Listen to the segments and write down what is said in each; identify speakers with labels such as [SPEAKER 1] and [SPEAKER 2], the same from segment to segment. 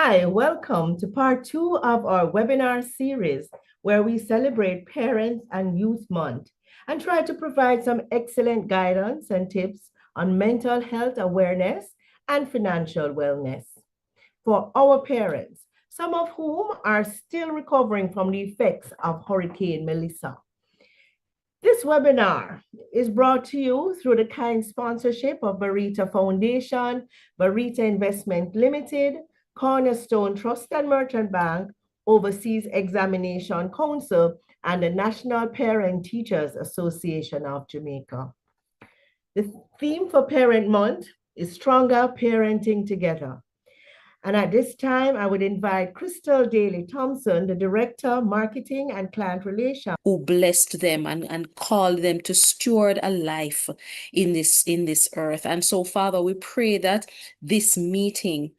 [SPEAKER 1] Hi, welcome to part two of our webinar series where we celebrate Parents and Youth Month and try to provide some excellent guidance and tips on mental health awareness and financial wellness for our parents, some of whom are still recovering from the effects of Hurricane Melissa. This webinar is brought to you through the kind sponsorship of Barita Foundation, Barita Investment Limited, Cornerstone Trust and Merchant Bank, Overseas Examination Council, and the National Parent Teachers Association of Jamaica. The theme for Parent Month is Stronger Parenting Together. And at this time, I would invite Crystal Daly Thompson, the Director, Marketing and Client Relations,
[SPEAKER 2] who blessed them and called them to steward a life in this earth. And so, Father, we pray that this meeting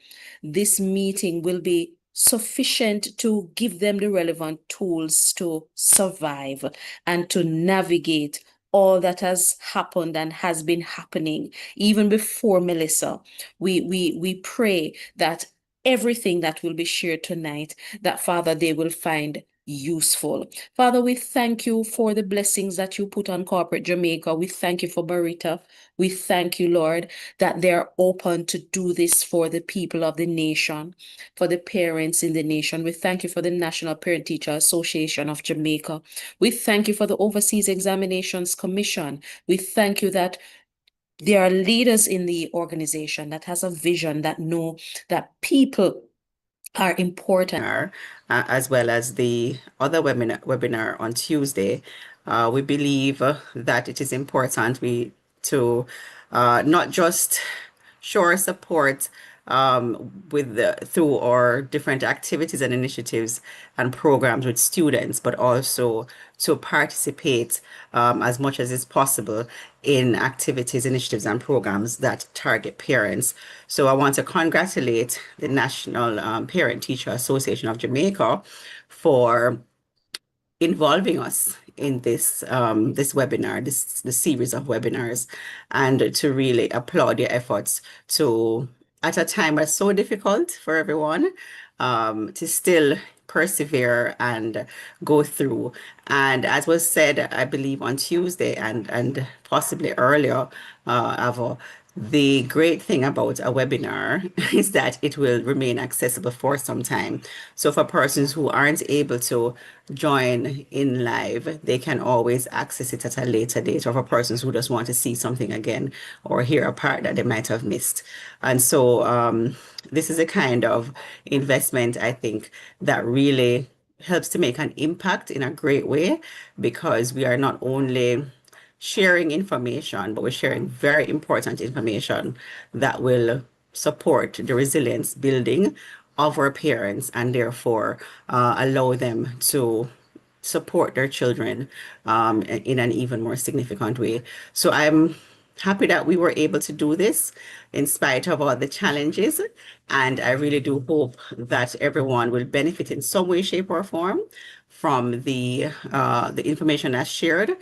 [SPEAKER 2] will be sufficient to give them the relevant tools to survive and to navigate all that has happened and has been happening even before Melissa. We pray that everything that will be shared tonight, that Father, they will find useful. Father, we thank you for the blessings that you put on corporate Jamaica. We thank you for Barita. We thank you, Lord, that they're open to do this for the people of the nation, for the parents in the nation. We thank you for the National Parent Teacher Association of Jamaica. We thank you for the Overseas Examinations Commission. We thank you that there are leaders in the organization that has a vision, that know that people are important.
[SPEAKER 3] As well as the other webinar on Tuesday. We believe that it is important to not just show our support through our different activities and initiatives and programs with students, but also to participate as much as is possible in activities, initiatives, and programs that target parents. So I want to congratulate the National Parent Teacher Association of Jamaica for involving us in this webinar, the series of webinars, and to really applaud your efforts to, at a time that's so difficult for everyone, to still persevere and go through. And as was said, I believe on Tuesday and possibly earlier, Avo, the great thing about a webinar is that it will remain accessible for some time. So for persons who aren't able to join in live, they can always access it at a later date, or for persons who just want to see something again or hear a part that they might have missed. And so this is a kind of investment, I think, that really helps to make an impact in a great way, because we are not only sharing information, but we're sharing very important information that will support the resilience building of our parents, and therefore allow them to support their children in an even more significant way. So I'm happy that we were able to do this in spite of all the challenges. And I really do hope that everyone will benefit in some way, shape, or form from the information that's shared.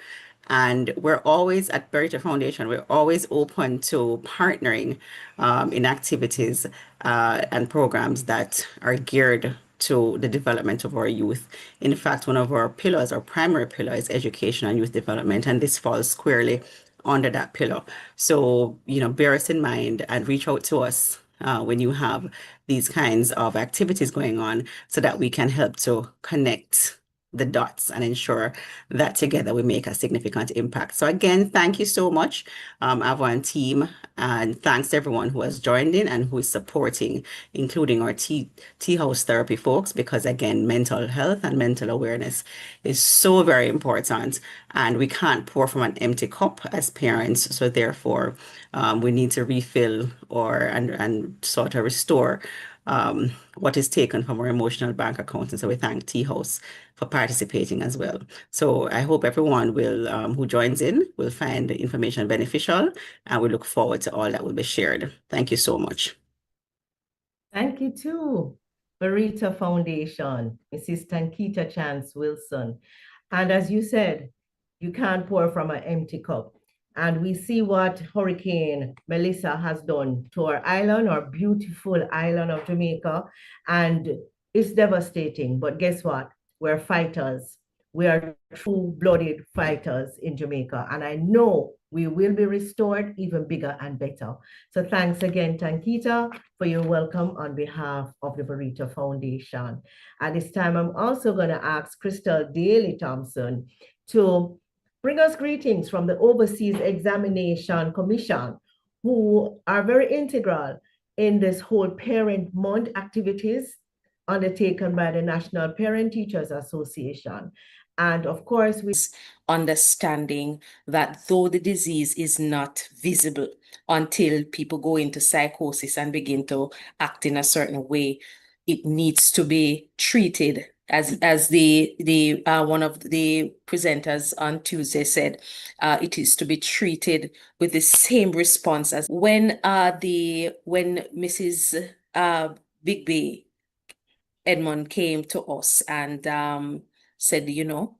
[SPEAKER 3] And we're always at Barita Foundation, we're always open to partnering in activities and programs that are geared to the development of our youth. In fact, one of our pillars, our primary pillar, is education and youth development, and this falls squarely under that pillar. So, bear us in mind and reach out to us when you have these kinds of activities going on, so that we can help to connect the dots and ensure that together we make a significant impact. So again, thank you so much, Avo and team, and thanks to everyone who has joined in and who is supporting, including our tea house therapy folks, because again, mental health and mental awareness is so very important, and we can't pour from an empty cup as parents. So therefore, we need to refill and sort of restore what is taken from our emotional bank account. And so we thank Tea House for participating as well. So I hope everyone will, who joins in, will find the information beneficial, and we look forward to all that will be shared. Thank you so much.
[SPEAKER 1] Thank you too, Barita Foundation, Mrs. Tankita Chance Wilson. And as you said, you can't pour from an empty cup. And we see what Hurricane Melissa has done to our island, our beautiful island of Jamaica. And it's devastating. But guess what? We're fighters. We are true-blooded fighters in Jamaica. And I know we will be restored even bigger and better. So thanks again, Tankita, for your welcome on behalf of the Barita Foundation. At this time, I'm also going to ask Crystal Daly Thompson to bring us greetings from the Overseas Examination Commission, who are very integral in this whole Parent Month activities undertaken by the National Parent Teachers Association. And of course, we
[SPEAKER 2] understanding that though the disease is not visible until people go into psychosis and begin to act in a certain way, it needs to be treated as the one of the presenters on Tuesday said, it is to be treated with the same response as when Mrs. Bigby Edmond came to us and said,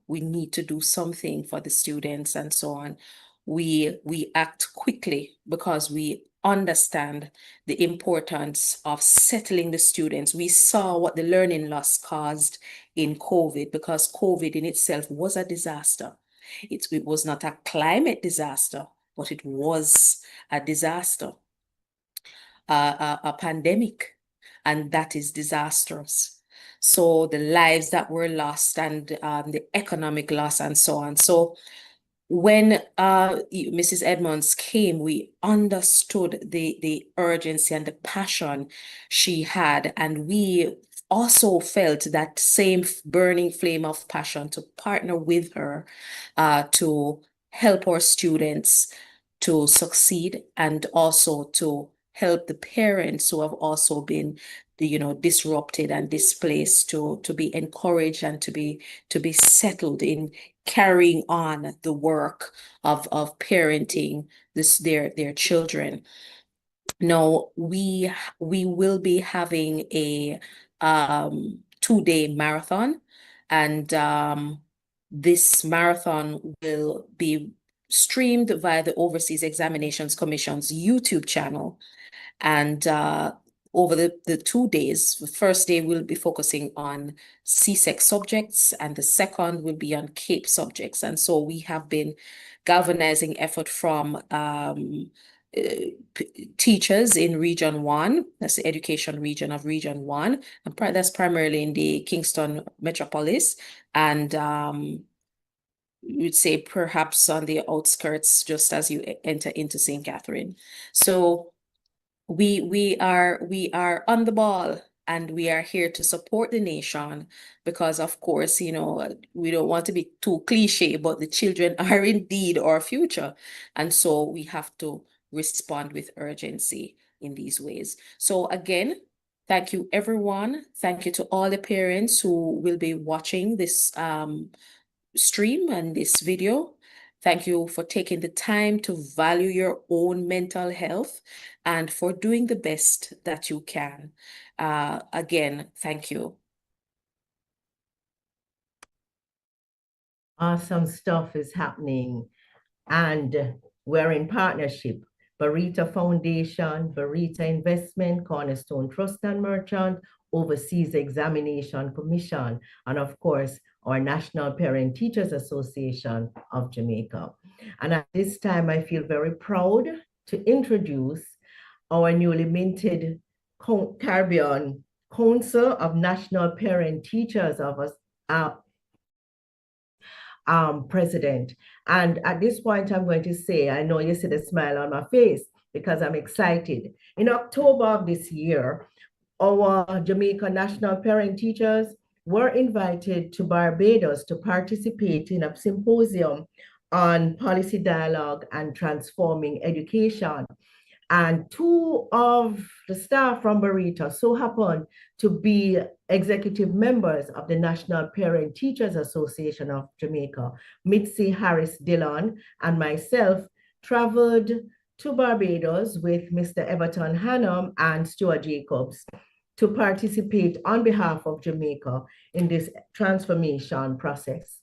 [SPEAKER 2] we need to do something for the students and so on. We act quickly because we understand the importance of settling the students. We saw what the learning loss caused in COVID, because COVID in itself was a disaster. It was not a climate disaster, but it was a disaster, a pandemic, and that is disastrous. So the lives that were lost and the economic loss and so on. So when Mrs. Edmonds came, we understood the urgency and the passion she had, and we also felt that same burning flame of passion to partner with her to help our students to succeed, and also to help the parents who have also been disrupted and displaced to be encouraged and to be settled in carrying on the work of parenting their children. Now we will be having a 2-day marathon, and this marathon will be streamed via the Overseas Examinations Commission's YouTube channel. And over the 2 days, the first day we'll be focusing on CSEC subjects, and the second will be on CAPE subjects. And so we have been galvanizing effort from teachers in Region 1, that's the education region of Region 1, and that's primarily in the Kingston metropolis, and you'd say perhaps on the outskirts just as you enter into St. Catherine. So we are on the ball, and we are here to support the nation because, of course, we don't want to be too cliche, but the children are indeed our future. And so we have to respond with urgency in these ways. So again, thank you, everyone. Thank you to all the parents who will be watching this stream and this video. Thank you for taking the time to value your own mental health and for doing the best that you can. Again, thank you.
[SPEAKER 1] Awesome stuff is happening, and we're in partnership. Barita Foundation, Barita Investment, Cornerstone Trust and Merchant, Overseas Examination Commission, and of course, our National Parent Teachers Association of Jamaica. And at this time, I feel very proud to introduce our newly minted Caribbean Council of National Parent Teachers of us, president. And at this point, I'm going to say, I know you see the smile on my face because I'm excited. In October of this year, our Jamaica National Parent Teachers were invited to Barbados to participate in a symposium on policy dialogue and transforming education. And 2 of the staff from Barita so happened to be executive members of the National Parent Teachers Association of Jamaica. Mitzi Harris Dillon and myself traveled to Barbados with Mr. Everton Hannum and Stuart Jacobs to participate on behalf of Jamaica in this transformation process.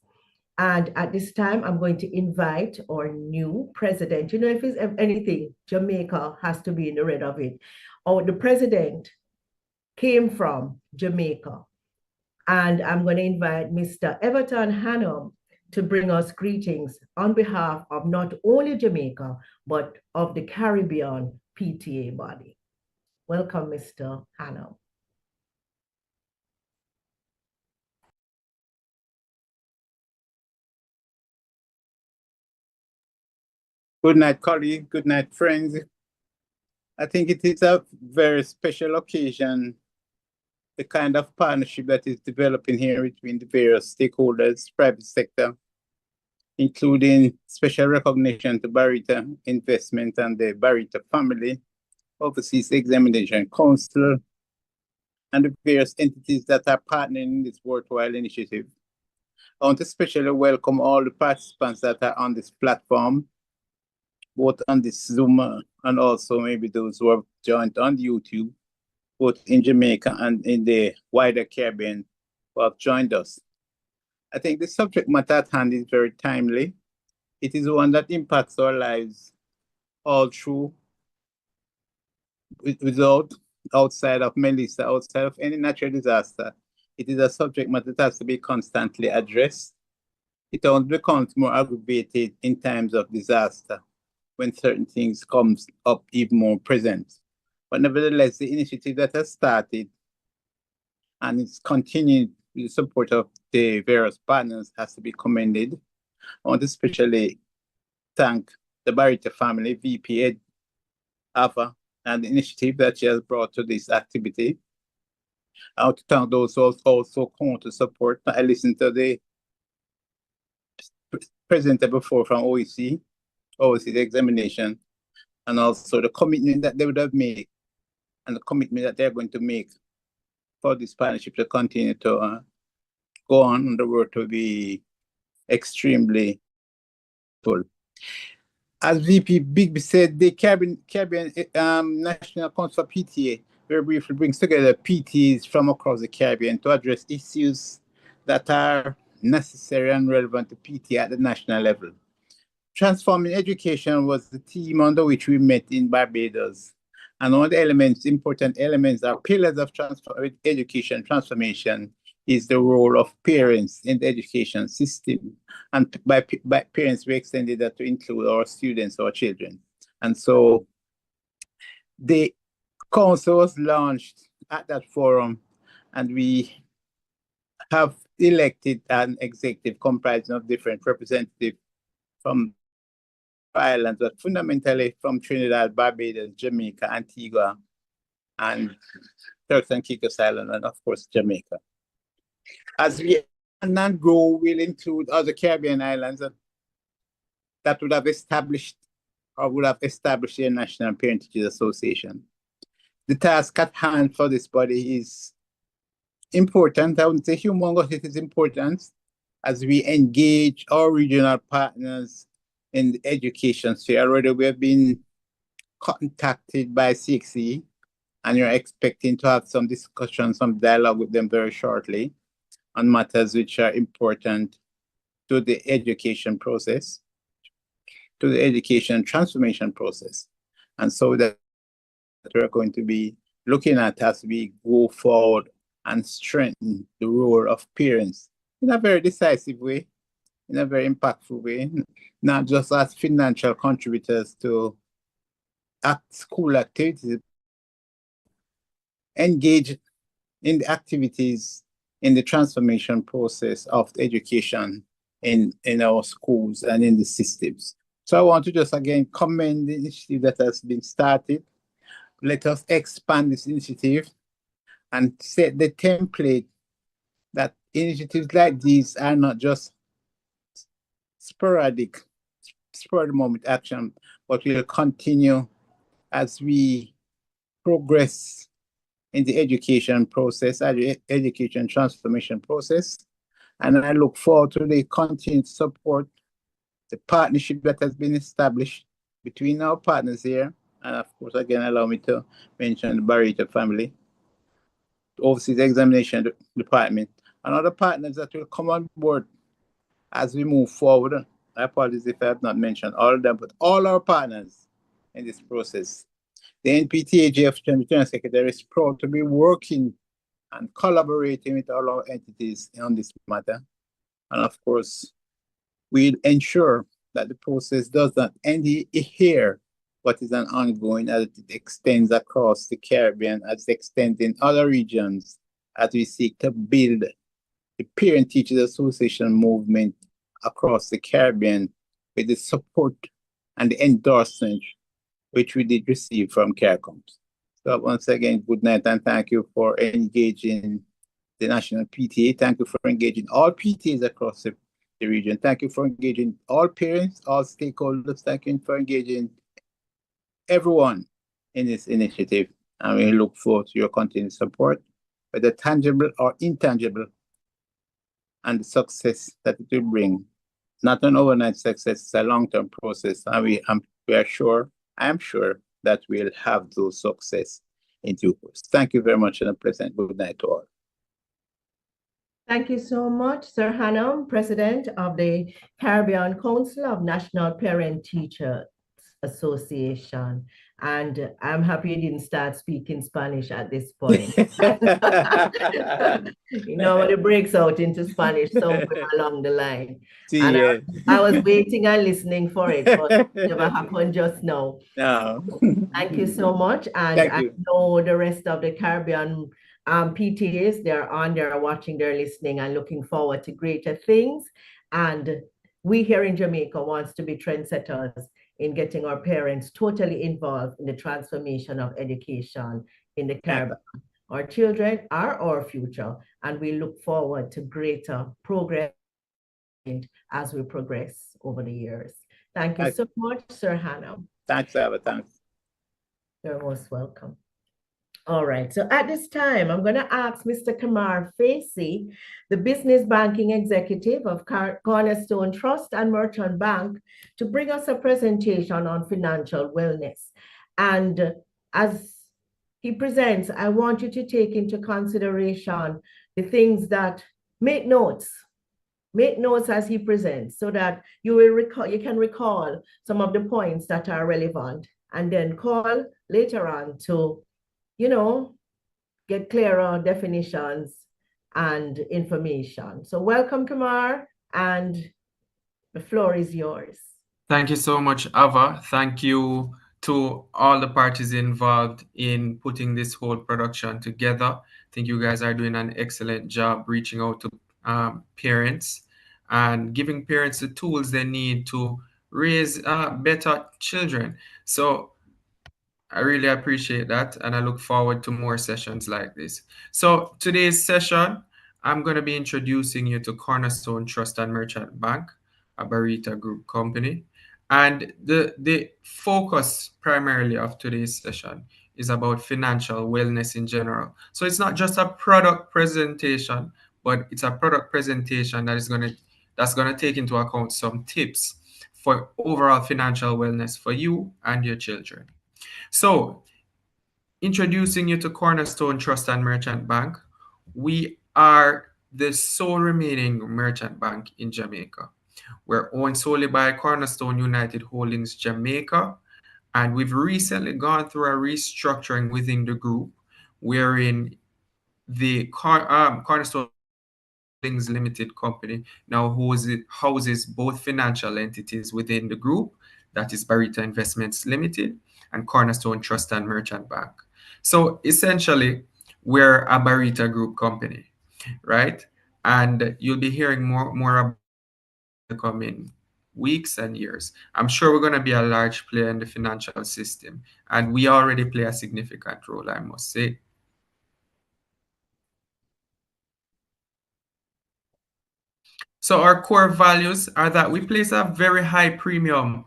[SPEAKER 1] And at this time, I'm going to invite our new president. You know, if it's anything, Jamaica has to be in the red of it. Oh, the president came from Jamaica. And I'm going to invite Mr. Everton Hannum to bring us greetings on behalf of not only Jamaica, but of the Caribbean PTA body. Welcome, Mr. Hannum.
[SPEAKER 4] Good night, colleagues. Good night, friends. I think it is a very special occasion, the kind of partnership that is developing here between the various stakeholders, private sector, including special recognition to Barita Investment and the Barita family, Overseas Examination Council, and the various entities that are partnering in this worthwhile initiative. I want to especially welcome all the participants that are on this platform, both on this Zoom and also maybe those who have joined on YouTube, both in Jamaica and in the wider Caribbean who have joined us. I think the subject matter at hand is very timely. It is one that impacts our lives all through, without, outside of Melissa, outside of any natural disaster. It is a subject matter that has to be constantly addressed. It only becomes more aggravated in times of disaster, when certain things comes up even more present. But nevertheless, the initiative that has started and it's continued with the support of the various partners has to be commended. I want to especially thank the Barita family, VP Ed Ava, and the initiative that she has brought to this activity. I want to thank those who also come to support. I listened to the presenter before from OEC, the examination, and also the commitment that they would have made and the commitment that they're going to make for this partnership to continue to go on, and the work to be extremely full. As VP Bigby said, the Caribbean National Council of PTA very briefly brings together PTs from across the Caribbean to address issues that are necessary and relevant to PTA at the national level. Transforming education was the theme under which we met in Barbados. And one of the important elements, are pillars of education transformation is the role of parents in the education system. And by parents, we extended that to include our students, our children. And so the council was launched at that forum, and we have elected an executive comprising of different representatives from islands, but fundamentally from Trinidad, Barbados, Jamaica, Antigua, and Turks and Caicos Island, and of course, Jamaica. As we and grow, we'll include other Caribbean islands that would have established a National Parentage Association. The task at hand for this body is important. I wouldn't say humongous, it is important as we engage our regional partners in the education sphere. Already we have been contacted by CXE, and you're expecting to have some discussion, some dialogue with them very shortly on matters which are important to the education process, to the education transformation process. And so that we're going to be looking at as we go forward and strengthen the role of parents in a very decisive way, in a very impactful way, not just as financial contributors to school activities, engage in the activities in the transformation process of education in our schools and in the systems. So I want to just again commend the initiative that has been started. Let us expand this initiative and set the template that initiatives like these are not just sporadic, spur of the moment action, but will continue as we progress in the education process, education transformation process. And I look forward to the continued support, the partnership that has been established between our partners here. And of course, again, allow me to mention the Barita family, the Overseas Examination Department, and other partners that will come on board as we move forward. I apologize if I have not mentioned all of them, but all our partners in this process. The NPTAGF General Secretary is proud to be working and collaborating with all our entities on this matter. And of course, we'll ensure that the process does not end here, but is an ongoing as it extends across the Caribbean, as it extends in other regions, as we seek to build the Parent Teachers Association movement across the Caribbean with the support and the endorsement which we did receive from CARICOMs. So once again, good night and thank you for engaging the National PTA. Thank you for engaging all PTAs across the region. Thank you for engaging all parents, all stakeholders. Thank you for engaging everyone in this initiative. And we look forward to your continued support, whether tangible or intangible, and the success that it will bring. Not an overnight success, it's a long-term process. And I am sure that we'll have those success in due course. Thank you very much and a pleasant good night to all.
[SPEAKER 1] Thank you so much, Sir Hannum, President of the Caribbean Council of National Parent Teachers Association. And I'm happy you didn't start speaking Spanish at this point. You know, when it breaks out into Spanish somewhere along the line. And I was waiting and listening for it, but it never happened just now.
[SPEAKER 4] No.
[SPEAKER 1] Thank you so much. And I know the rest of the Caribbean PTAs, they're watching, they're listening and looking forward to greater things. And we here in Jamaica wants to be trendsetters in getting our parents totally involved in the transformation of education in the Caribbean. Our children are our future, and we look forward to greater progress as we progress over the years. Thank you so much, Sir Hannah.
[SPEAKER 4] Thanks, Ava. Thanks.
[SPEAKER 1] You're most welcome. All right, so at this time, I'm going to ask Mr. Kamar Facey, the business banking executive of Cornerstone Trust and Merchant Bank, to bring us a presentation on financial wellness. And as he presents, I want you to take into consideration the things that make notes as he presents, so that you can recall some of the points that are relevant, and then call later on to get clearer definitions and information. So welcome, Kamar, and the floor is yours.
[SPEAKER 5] Thank you so much, Ava. Thank you to all the parties involved in putting this whole production together. I think you guys are doing an excellent job reaching out to parents and giving parents the tools they need to raise better children. So I really appreciate that, and I look forward to more sessions like this. So today's session, I'm going to be introducing you to Cornerstone Trust and Merchant Bank, a Barita Group company. And the focus primarily of today's session is about financial wellness in general. So it's not just a product presentation, but it's a product presentation that's going to take into account some tips for overall financial wellness for you and your children. So, introducing you to Cornerstone Trust and Merchant Bank, we are the sole remaining merchant bank in Jamaica. We're owned solely by Cornerstone United Holdings Jamaica, and we've recently gone through a restructuring within the group, wherein the Cornerstone Holdings Limited company now houses both financial entities within the group, that is Barita Investments Limited and Cornerstone Trust and Merchant Bank. So essentially, we're a Barita Group company, right? And you'll be hearing more about the coming weeks and years. I'm sure we're going to be a large player in the financial system, and we already play a significant role, I must say. So our core values are that we place a very high premium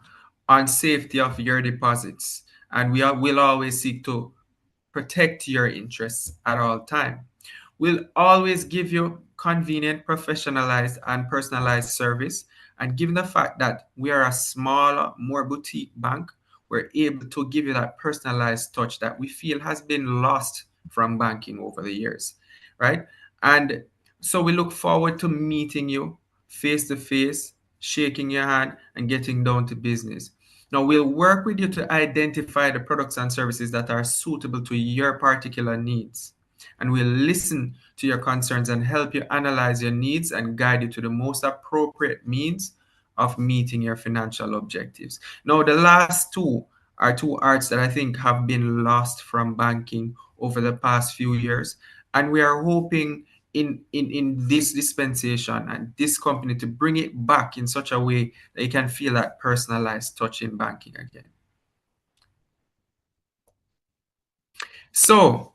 [SPEAKER 5] on safety of your deposits, and we'll always seek to protect your interests at all times. We'll always give you convenient, professionalized, and personalized service. And given the fact that we are a smaller, more boutique bank, we're able to give you that personalized touch that we feel has been lost from banking over the years, right? And so we look forward to meeting you face to face, shaking your hand, and getting down to business. Now, we'll work with you to identify the products and services that are suitable to your particular needs. And we'll listen to your concerns and help you analyze your needs and guide you to the most appropriate means of meeting your financial objectives. Now, the last two are two arts that I think have been lost from banking over the past few years. And we are hoping in this dispensation and this company to bring it back in such a way that you can feel that personalized touch in banking again. So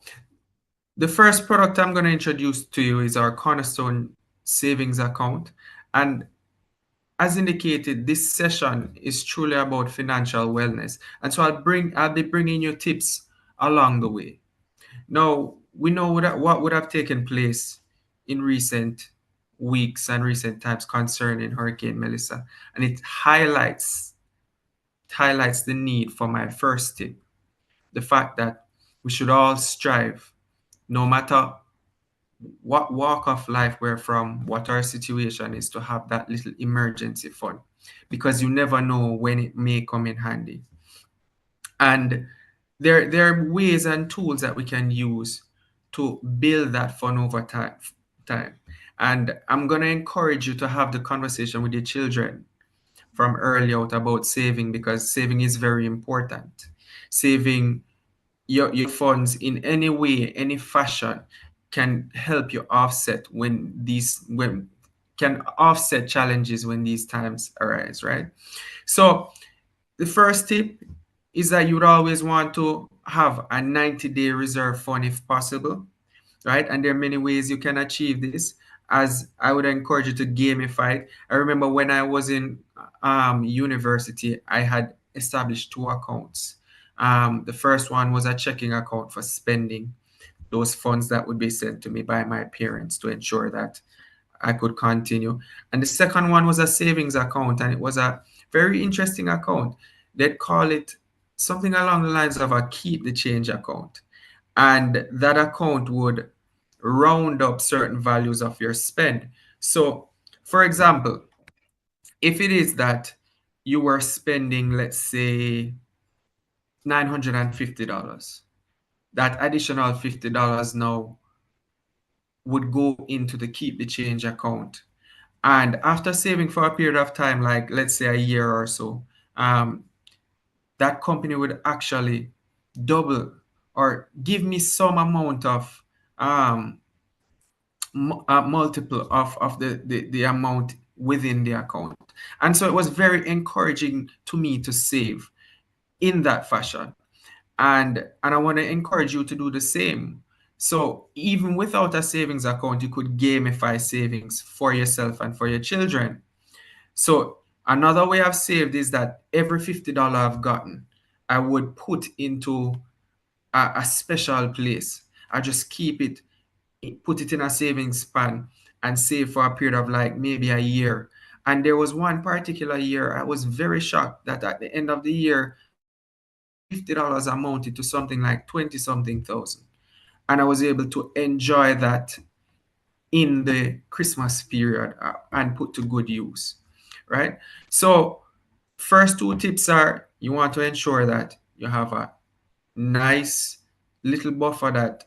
[SPEAKER 5] the first product I'm going to introduce to you is our Cornerstone savings account. And as indicated, this session is truly about financial wellness. And so I'll be bringing you tips along the way. Now, we know what would have taken place in recent weeks and recent times concerning Hurricane Melissa, and it highlights the need for my first tip, the fact that we should all strive, no matter what walk of life we're from, what our situation is, to have that little emergency fund, because you never know when it may come in handy. And there are ways and tools that we can use to build that fund over time. And I'm going to encourage you to have the conversation with your children from early out about saving, because saving is very important. Saving your funds in any way, any fashion, can help you offset can offset challenges when these times arise, right? So the first tip is that you would always want to have a 90-day reserve fund if possible, right? And there are many ways you can achieve this, as I would encourage you to gamify it. I remember when I was in university, I had established two accounts. The first one was a checking account for spending those funds that would be sent to me by my parents to ensure that I could continue. And the second one was a savings account, and it was a very interesting account. They'd call it something along the lines of a keep the change account. And that account would round up certain values of your spend. So, for example, if it is that you were spending, let's say, $950, that additional $50 now would go into the keep the change account. And after saving for a period of time, like let's say a year or so, that company would actually double or give me some amount of multiple of the amount within the account. And so it was very encouraging to me to save in that fashion. And I want to encourage you to do the same. So even without a savings account, you could gamify savings for yourself and for your children. So another way I've saved is that every $50 I've gotten, I would put into a special place. I just keep it, put it in a savings span and save for a period of like maybe a year. And there was one particular year I was very shocked that at the end of the year, $50 amounted to something like 20 something thousand. And I was able to enjoy that in the Christmas period and put to good use, right? So first two tips are, you want to ensure that you have a nice little buffer that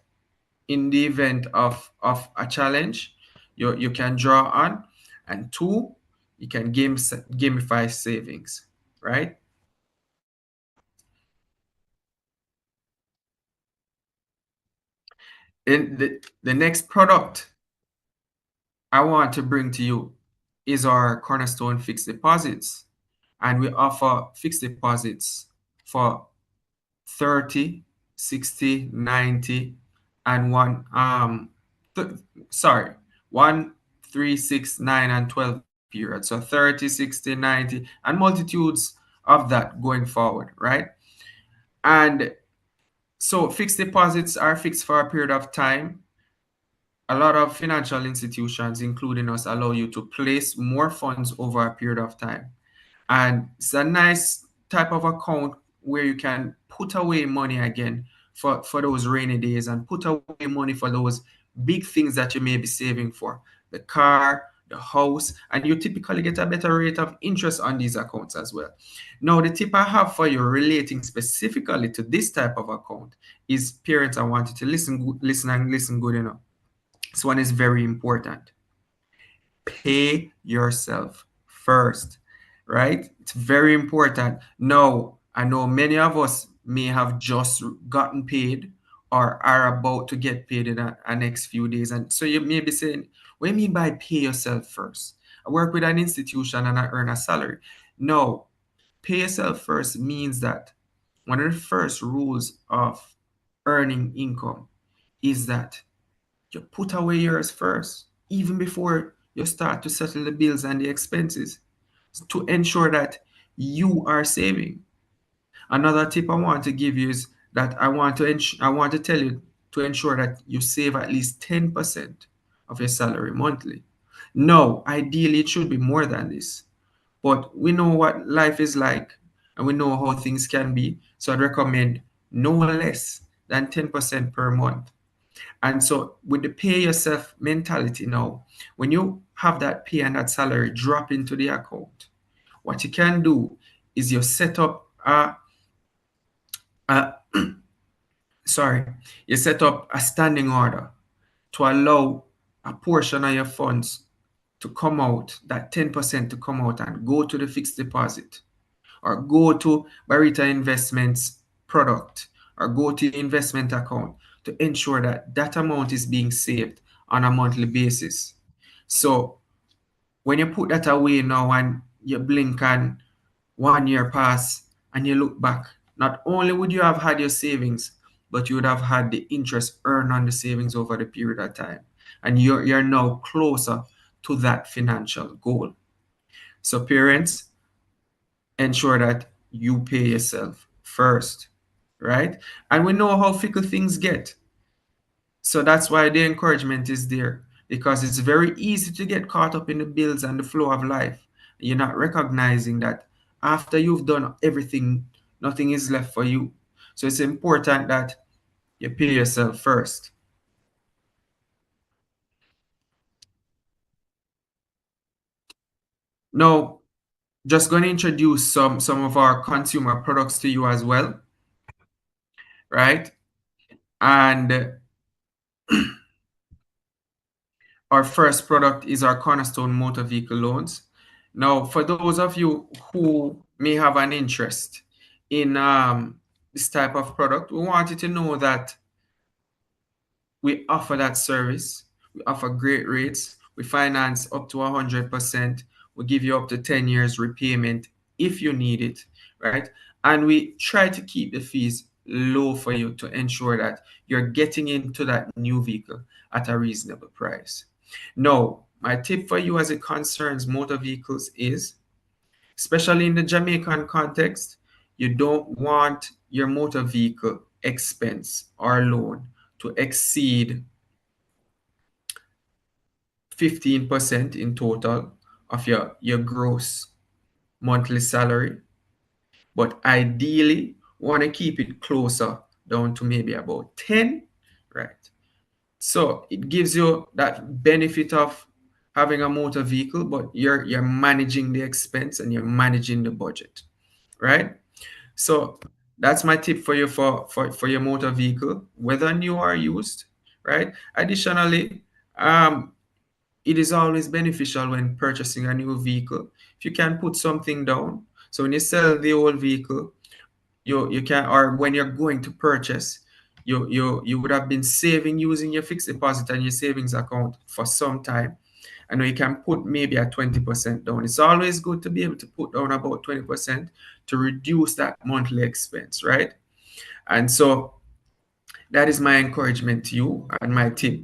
[SPEAKER 5] in the event of a challenge, you can draw on. And two, you can gamify savings, right? And the next product I want to bring to you is our Cornerstone fixed deposits. And we offer fixed deposits for 30, 60, 90, and 1, 3, 6, 9, and 12 periods. So 30, 60, 90, and multitudes of that going forward, right? And so fixed deposits are fixed for a period of time. A lot of financial institutions, including us, allow you to place more funds over a period of time. And it's a nice type of account where you can put away money again for those rainy days, and put away money for those big things that you may be saving for: the car, the house, and you typically get a better rate of interest on these accounts as well. Now, the tip I have for you relating specifically to this type of account is, parents, I want you to listen good enough. This one is very important. Pay yourself first, right? It's very important. Now, I know many of us may have just gotten paid or are about to get paid in the next few days. And so you may be saying, what do you mean by pay yourself first? I work with an institution and I earn a salary. No, pay yourself first means that one of the first rules of earning income is that you put away yours first, even before you start to settle the bills and the expenses, to ensure that you are saving. Another tip I want to give you is that I want to tell you to ensure that you save at least 10% of your salary monthly. No, ideally it should be more than this, but we know what life is like and we know how things can be. So I'd recommend no less than 10% per month. And so with the pay yourself mentality now, when you have that pay and that salary drop into the account, what you can do is you set up a you set up a standing order to allow a portion of your funds to come out, that 10% to come out and go to the fixed deposit, or go to Barita Investments product, or go to the investment account, to ensure that that amount is being saved on a monthly basis. So when you put that away now and you blink and 1 year pass and you look back, not only would you have had your savings, but you would have had the interest earned on the savings over the period of time. And you're now closer to that financial goal. So parents, ensure that you pay yourself first, right? And we know how fickle things get. So that's why the encouragement is there, because it's very easy to get caught up in the bills and the flow of life. You're not recognizing that after you've done everything, nothing is left for you. So it's important that you pay yourself first. Now, just going to introduce some of our consumer products to you as well, right? And our first product is our Cornerstone Motor Vehicle Loans. Now, for those of you who may have an interest in this type of product, we want you to know that we offer that service. We offer great rates. We finance up to 100%. We give you up to 10 years repayment if you need it, right? And we try to keep the fees low for you to ensure that you're getting into that new vehicle at a reasonable price. Now, my tip for you as it concerns motor vehicles is, especially in the Jamaican context, you don't want your motor vehicle expense or loan to exceed 15% in total of your gross monthly salary. But ideally, want to keep it closer down to maybe about 10, right? So it gives you that benefit of having a motor vehicle, but you're managing the expense and you're managing the budget, right? So that's my tip for you for your motor vehicle, whether new or used, right? Additionally, it is always beneficial when purchasing a new vehicle if you can put something down. So when you sell the old vehicle, you can, or when you're going to purchase, you would have been saving using your fixed deposit and your savings account for some time. I know you can put maybe a 20% down. It's always good to be able to put down about 20% to reduce that monthly expense, right? And so that is my encouragement to you and my tip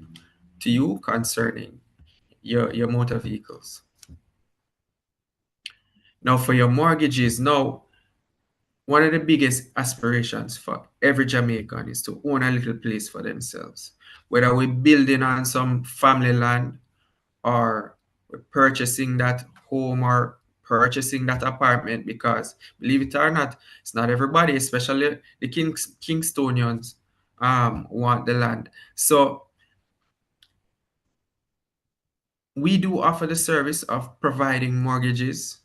[SPEAKER 5] to you concerning your motor vehicles. Now for your mortgages, now one of the biggest aspirations for every Jamaican is to own a little place for themselves. Whether we're building on some family land, or we're purchasing that home or purchasing that apartment, because believe it or not, it's not everybody, especially the Kingstonians, want the land. So We do offer the service of providing mortgages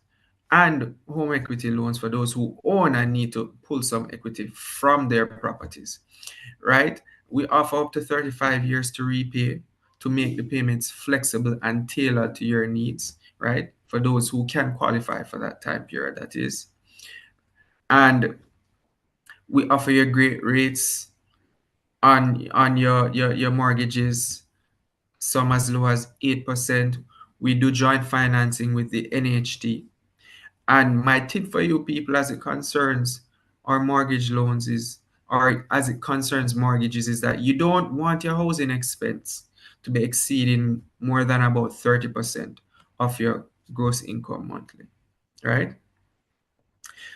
[SPEAKER 5] and home equity loans for those who own and need to pull some equity from their properties, right? We offer up to 35 years to repay to make the payments flexible and tailored to your needs, right? For those who can qualify for that time period, that is. And we offer you great rates on your mortgages, some as low as 8%. We do joint financing with the NHT. And my tip for you people as it concerns our mortgage loans is, or as it concerns mortgages, is that you don't want your housing expense to be exceeding more than about 30% of your gross income monthly, right?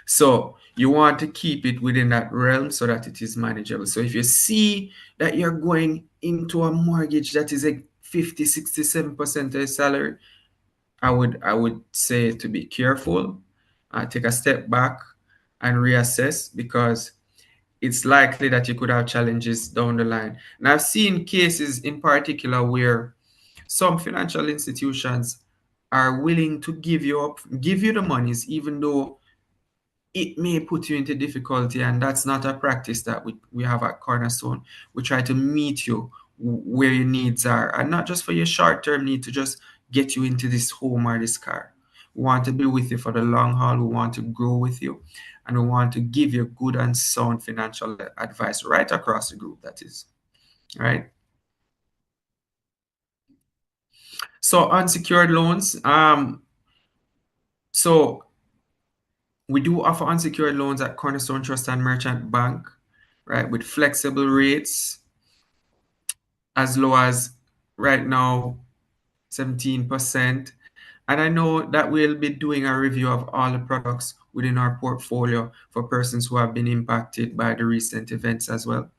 [SPEAKER 5] So you want to keep it within that realm so that it is manageable. So if you see that you're going into a mortgage that is like 50, 67% of your salary, I would say to be careful, take a step back and reassess, because it's likely that you could have challenges down the line. And I've seen cases in particular where some financial institutions are willing to give you the monies, even though it may put you into difficulty, and that's not a practice that we have at Cornerstone. We try to meet you where your needs are, and not just for your short-term need to just get you into this home or this car. We want to be with you for the long haul. We want to grow with you, and we want to give you good and sound financial advice right across the group, that is, right? So unsecured loans, so we do offer unsecured loans at Cornerstone Trust and Merchant Bank, right, with flexible rates as low as right now 17%. And I know that we'll be doing a review of all the products within our portfolio for persons who have been impacted by the recent events as well.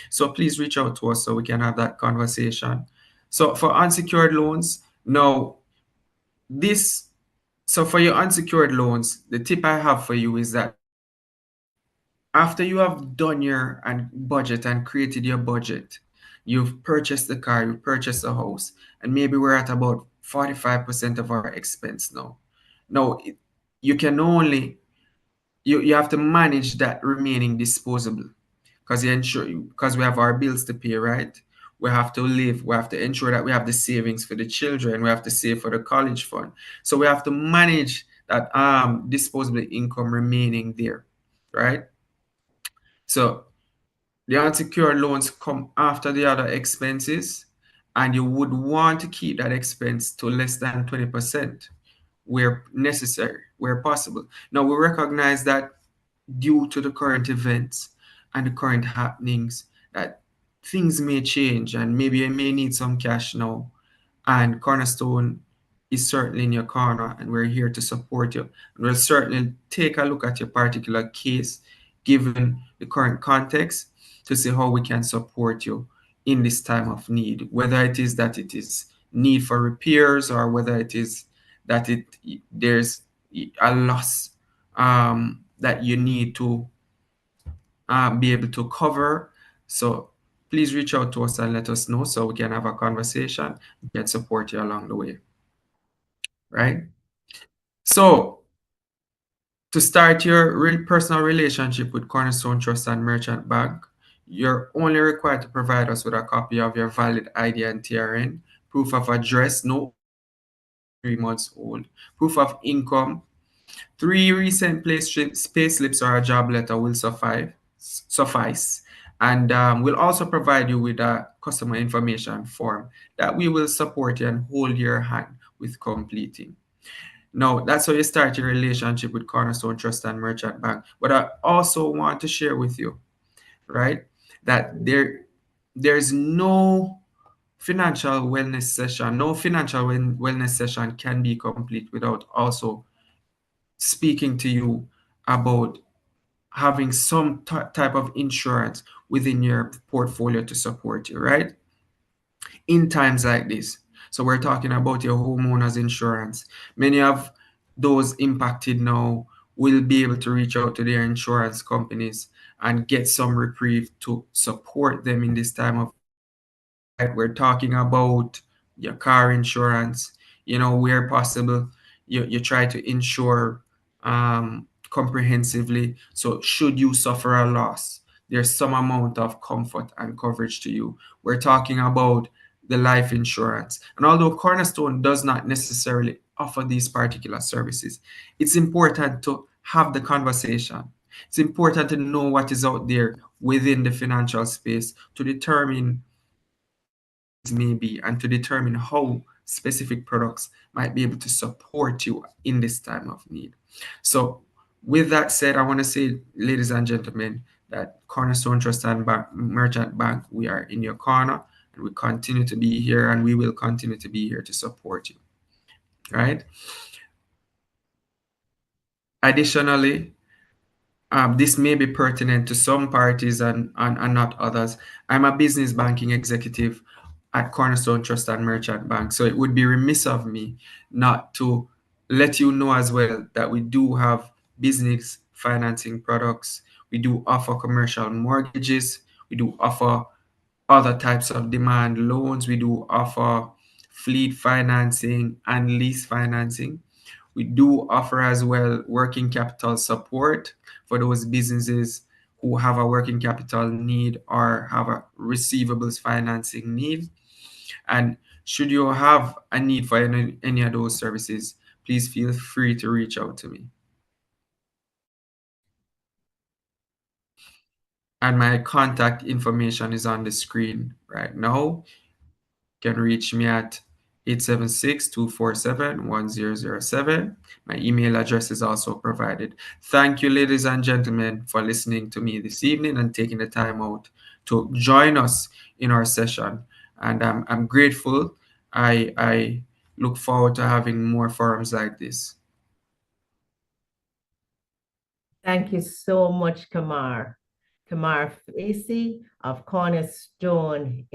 [SPEAKER 5] So please reach out to us so we can have that conversation. So for unsecured loans, now this, so for your unsecured loans, the tip I have for you is that after you have done your budget and created your budget, you've purchased the car, you've purchased a house, and maybe we're at about 45% of our expense now. Now, you can only, you have to manage that remaining disposable, because because we have our bills to pay, right? We have to live, we have to ensure that we have the savings for the children, we have to save for the college fund. So we have to manage that disposable income remaining there, right? So the unsecured loans come after the other expenses, and you would want to keep that expense to less than 20% where necessary, where possible. Now, we recognize that due to the current events and the current happenings, that things may change and maybe you may need some cash now. And Cornerstone is certainly in your corner, and we're here to support you. And we'll certainly take a look at your particular case, given the current context, to see how we can support you in this time of need, whether it is that it is need for repairs, or whether it is that there's a loss that you need to be able to cover. So please reach out to us and let us know so we can have a conversation. We can support you along the way, right? So to start your personal relationship with Cornerstone Trust and Merchant Bank, you're only required to provide us with a copy of your valid ID and TRN, proof of address, no 3 months old, proof of income, 3 recent pay slips or a job letter will suffice. And we'll also provide you with a customer information form that we will support you and hold your hand with completing. Now, that's how you start your relationship with Cornerstone Trust and Merchant Bank. But I also want to share with you, right, that there's no financial wellness session, no financial wellness session can be complete without also speaking to you about having some type of insurance within your portfolio to support you, right? In times like this. So we're talking about your homeowner's insurance. Many of those impacted now will be able to reach out to their insurance companies and get some reprieve to support them in this time of, right? We're talking about your car insurance, where possible, you try to insure comprehensively. So should you suffer a loss, there's some amount of comfort and coverage to you. We're talking about the life insurance. And although Cornerstone does not necessarily offer these particular services, it's important to have the conversation. It's important to know what is out there within the financial space to determine maybe and to determine how specific products might be able to support you in this time of need. So with that said, I want to say, ladies and gentlemen, that Cornerstone Trust and Merchant Bank, we are in your corner, and we continue to be here, and we will continue to be here to support you, right? Additionally, this may be pertinent to some parties and not others. I'm a business banking executive at Cornerstone Trust and Merchant Bank, so it would be remiss of me not to let you know as well that we do have business financing products. We do offer commercial mortgages. We do offer other types of demand loans. We do offer fleet financing and lease financing. We do offer as well working capital support for those businesses who have a working capital need or have a receivables financing need. And should you have a need for any of those services, please feel free to reach out to me. And my contact information is on the screen right now. You can reach me at 876-247-1007. My email address is also provided. Thank you, ladies and gentlemen, for listening to me this evening and taking the time out to join us in our session. And I'm grateful. I look forward to having more forums like this.
[SPEAKER 1] Thank you so much, Kamar. Kamar Facey of Cornerstone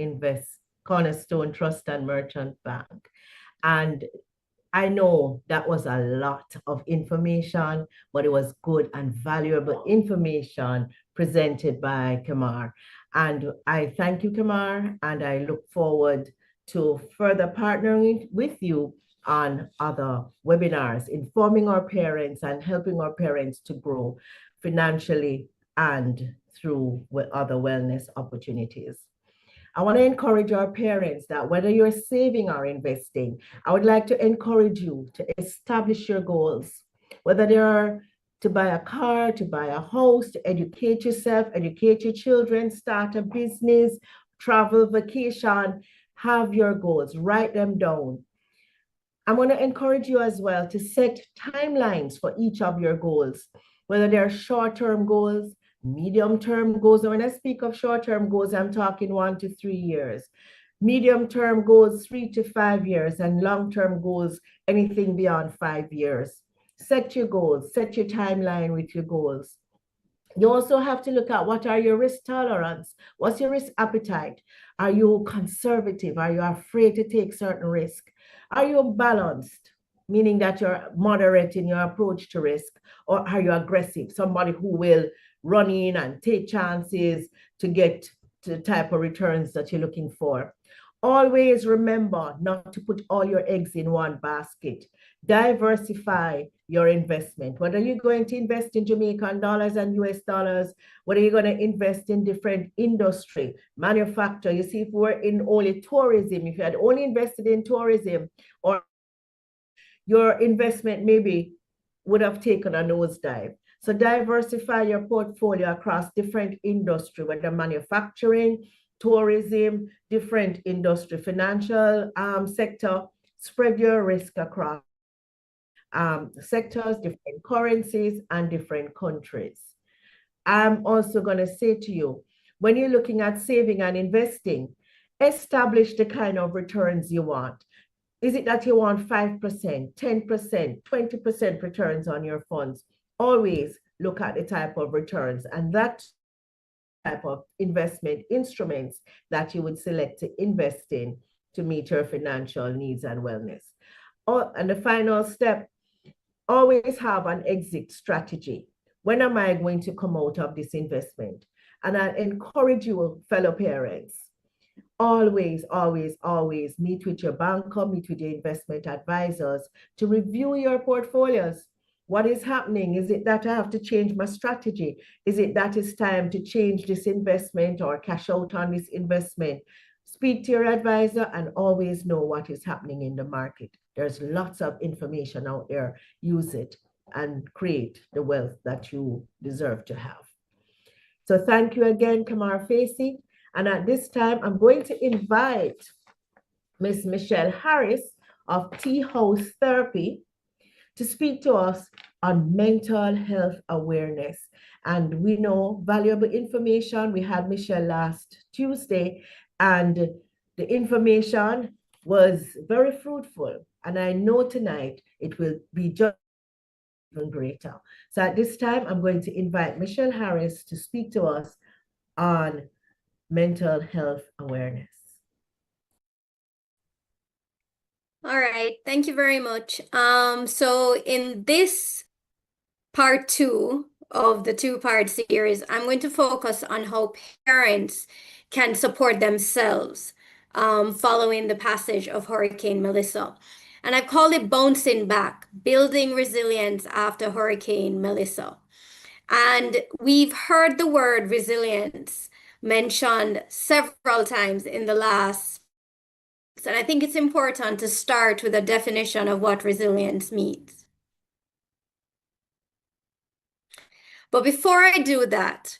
[SPEAKER 1] Trust and Merchant Bank. And I know that was a lot of information, but it was good and valuable information presented by Kamar. And I thank you, Kamar, and I look forward to further partnering with you on other webinars, informing our parents and helping our parents to grow financially and through other wellness opportunities. I want to encourage our parents that whether you're saving or investing, I would like to encourage you to establish your goals, whether they are to buy a car, to buy a house, to educate yourself, educate your children, start a business, travel, vacation, have your goals, write them down. I want to encourage you as well to set timelines for each of your goals, whether they're short-term goals, medium-term goals. And when I speak of short-term goals, I'm talking 1 to 3 years. Medium-term goals, 3 to 5 years, and long-term goals, anything beyond 5 years. Set your goals, set your timeline with your goals. You also have to look at what are your risk tolerance? What's your risk appetite? Are you conservative? Are you afraid to take certain risk? Are you balanced, meaning that you're moderate in your approach to risk? Or are you aggressive, somebody who will run in and take chances to get to the type of returns that you're looking for? Always remember not to put all your eggs in one basket. Diversify your investment. Whether you're going to invest in Jamaican dollars and US dollars, whether you're going to invest in different industry, manufacture. You see, if we're in only tourism, if you had only invested in tourism, or your investment maybe would have taken a nosedive. So diversify your portfolio across different industry, whether manufacturing, tourism, different industry, financial sector. Spread your risk across sectors, different currencies, and different countries. I'm also going to say to you, when you're looking at saving and investing, establish the kind of returns you want. Is it that you want 5%, 10%, 20% returns on your funds? Always look at the type of returns and that type of investment instruments that you would select to invest in to meet your financial needs and wellness. And the final step, always have an exit strategy. When am I going to come out of this investment? And I encourage you, fellow parents, Always, always, always meet with your banker, meet with your investment advisors to review your portfolios. What is happening? Is it that I have to change my strategy? Is it that it's time to change this investment or cash out on this investment? Speak to your advisor and always know what is happening in the market. There's lots of information out there. Use it and create the wealth that you deserve to have. So thank you again, Kamar Facey. And at this time, I'm going to invite Miss Michelle Harris of Tea House Therapy to speak to us on mental health awareness. And we know valuable information. We had Michelle last Tuesday, and the information was very fruitful. And I know tonight it will be just even greater. So at this time, I'm going to invite Michelle Harris to speak to us on mental health awareness.
[SPEAKER 6] All right, thank you very much. So in this part 2 of the 2-part series, I'm going to focus on how parents can support themselves following the passage of Hurricane Melissa. And I've called it Bouncing Back, Building Resilience After Hurricane Melissa. And we've heard the word resilience mentioned several times in the last, and I think it's important to start with a definition of what resilience means. But before I do that,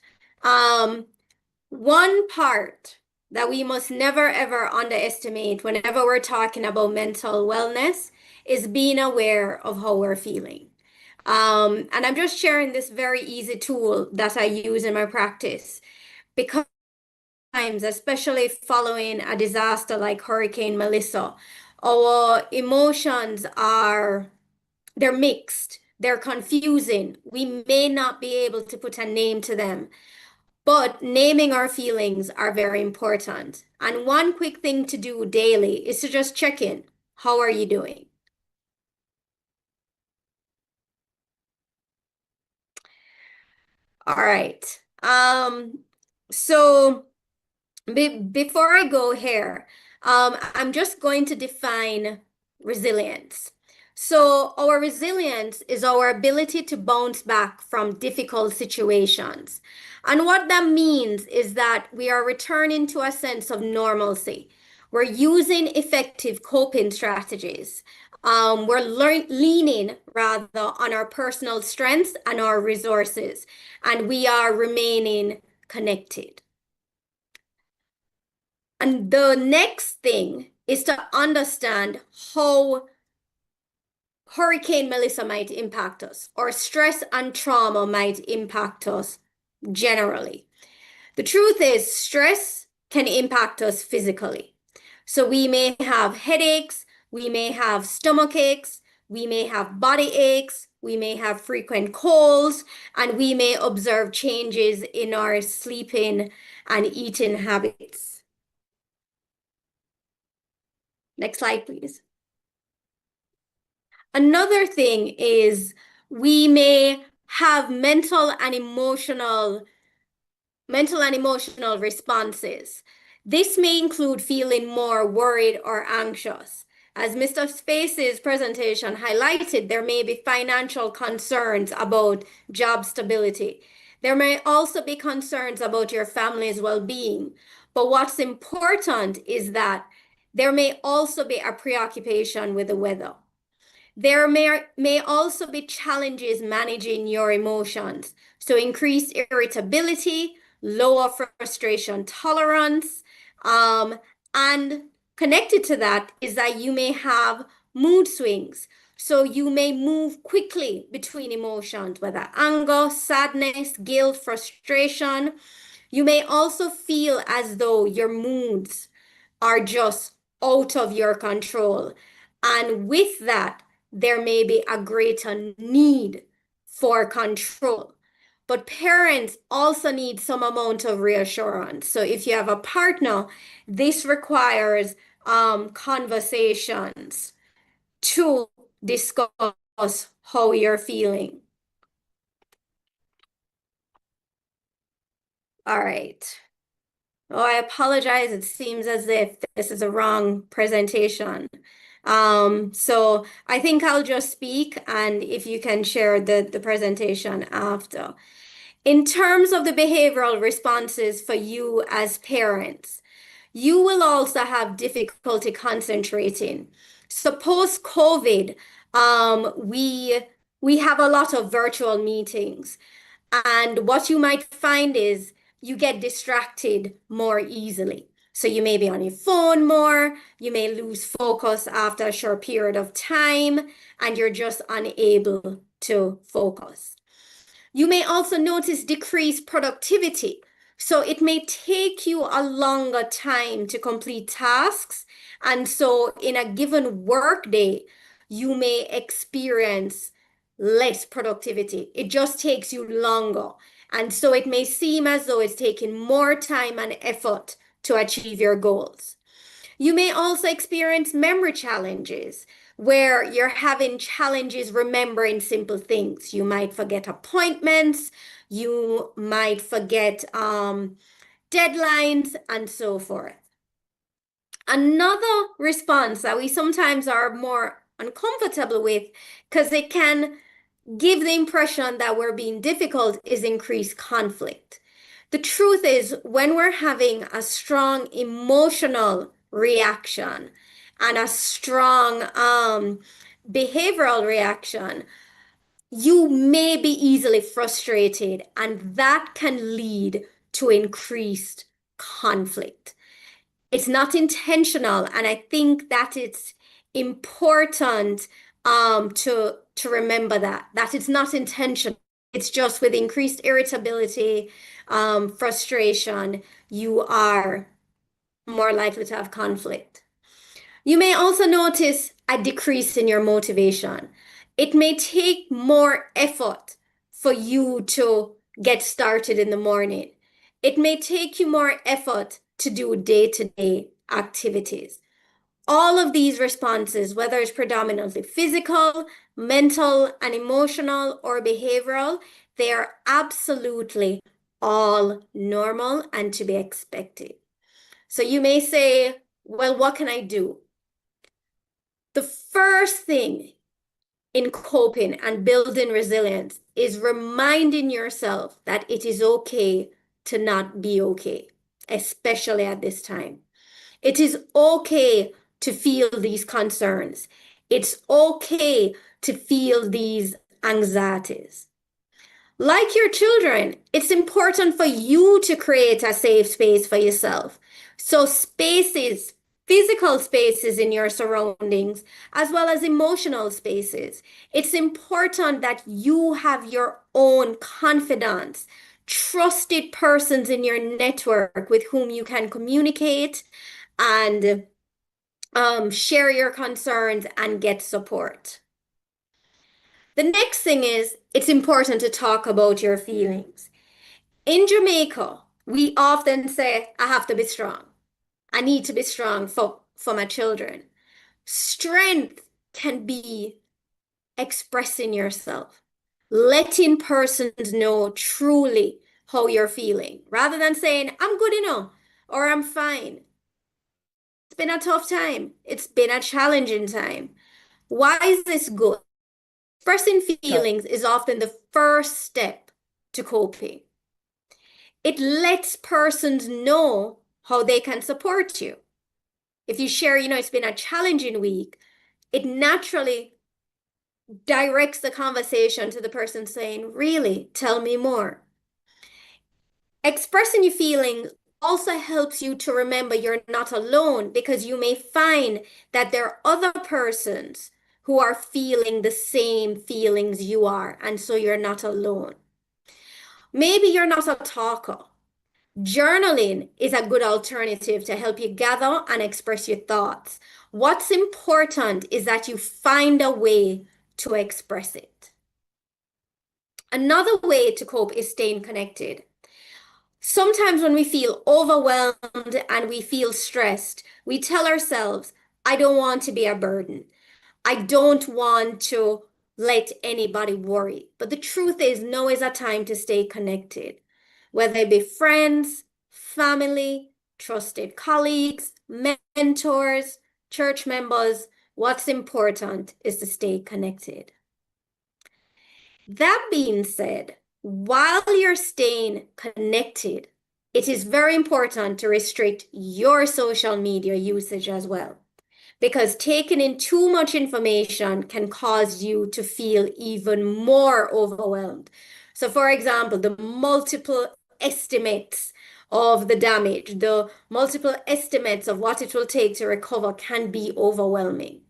[SPEAKER 6] one part that we must never ever underestimate whenever we're talking about mental wellness is being aware of how we're feeling. And I'm just sharing this very easy tool that I use in my practice because times, especially following a disaster like Hurricane Melissa, our emotions they're mixed, they're confusing. We may not be able to put a name to them, but naming our feelings are very important. And one quick thing to do daily is to just check in. How are you doing? All right. So before I go here, I'm just going to define resilience. So our resilience is our ability to bounce back from difficult situations. And what that means is that we are returning to a sense of normalcy. We're using effective coping strategies. We're leaning rather on our personal strengths and our resources, and we are remaining connected. And the next thing is to understand how Hurricane Melissa might impact us, or stress and trauma might impact us generally. The truth is, stress can impact us physically. So we may have headaches, we may have stomach aches, we may have body aches, we may have frequent colds, and we may observe changes in our sleeping and eating habits. Next slide, please. Another thing is we may have mental and emotional responses. This may include feeling more worried or anxious. As Mr. Space's presentation highlighted, there may be financial concerns about job stability. There may also be concerns about your family's well-being. But what's important is that there may also be a preoccupation with the weather. There may also be challenges managing your emotions. So increased irritability, lower frustration tolerance, and connected to that is that you may have mood swings. So you may move quickly between emotions, whether anger, sadness, guilt, frustration. You may also feel as though your moods are just out of your control. And with that, there may be a greater need for control. But parents also need some amount of reassurance. So if you have a partner, this requires conversations to discuss how you're feeling. All right. Oh, I apologize. It seems as if this is a wrong presentation. So I think I'll just speak, and if you can share the presentation after. In terms of the behavioral responses for you as parents, you will also have difficulty concentrating. So post-COVID, we have a lot of virtual meetings. And what you might find is you get distracted more easily. So you may be on your phone more, you may lose focus after a short period of time, and you're just unable to focus. You may also notice decreased productivity. So it may take you a longer time to complete tasks. And so in a given workday, you may experience less productivity. It just takes you longer. And so it may seem as though it's taking more time and effort to achieve your goals. You may also experience memory challenges where you're having challenges remembering simple things. You might forget appointments, you might forget deadlines, and so forth. Another response that we sometimes are more uncomfortable with, because it can give the impression that we're being difficult, is increased conflict. The truth is, when we're having a strong emotional reaction and a strong behavioral reaction, you may be easily frustrated, and that can lead to increased conflict. It's not intentional, and I think that it's important to remember that it's not intentional. It's just with increased irritability, frustration, you are more likely to have conflict. You may also notice a decrease in your motivation. It may take more effort for you to get started in the morning. It may take you more effort to do day-to-day activities. All of these responses, whether it's predominantly physical, mental, and emotional, or behavioral, they are absolutely all normal and to be expected. So you may say, well, what can I do? The first thing in coping and building resilience is reminding yourself that it is okay to not be okay, especially at this time. It is okay to feel these concerns. It's okay to feel these anxieties. Like your children, it's important for you to create a safe space for yourself. So spaces, physical spaces in your surroundings, as well as emotional spaces. It's important that you have your own confidants, trusted persons in your network with whom you can communicate and share your concerns and get support. The next thing is, it's important to talk about your feelings. In Jamaica, we often say, I have to be strong. I need to be strong for my children. Strength can be expressing yourself, letting persons know truly how you're feeling, rather than saying, I'm good enough or I'm fine. It's been a tough time. It's been a challenging time. Why is this good? Expressing feelings is often the first step to coping. It lets persons know how they can support you. If you share, it's been a challenging week, it naturally directs the conversation to the person saying, really, tell me more. Expressing your feelings also helps you to remember you're not alone, because you may find that there are other persons who are feeling the same feelings you are, and so you're not alone. Maybe you're not a talker. Journaling is a good alternative to help you gather and express your thoughts. What's important is that you find a way to express it. Another way to cope is staying connected. Sometimes when we feel overwhelmed and we feel stressed, we tell ourselves, I don't want to be a burden. I don't want to let anybody worry. But the truth is, now is a time to stay connected, whether it be friends, family, trusted colleagues, mentors, church members. What's important is to stay connected. That being said, while you're staying connected, it is very important to restrict your social media usage as well, because taking in too much information can cause you to feel even more overwhelmed. So, for example, the multiple estimates of the damage, the multiple estimates of what it will take to recover can be overwhelming.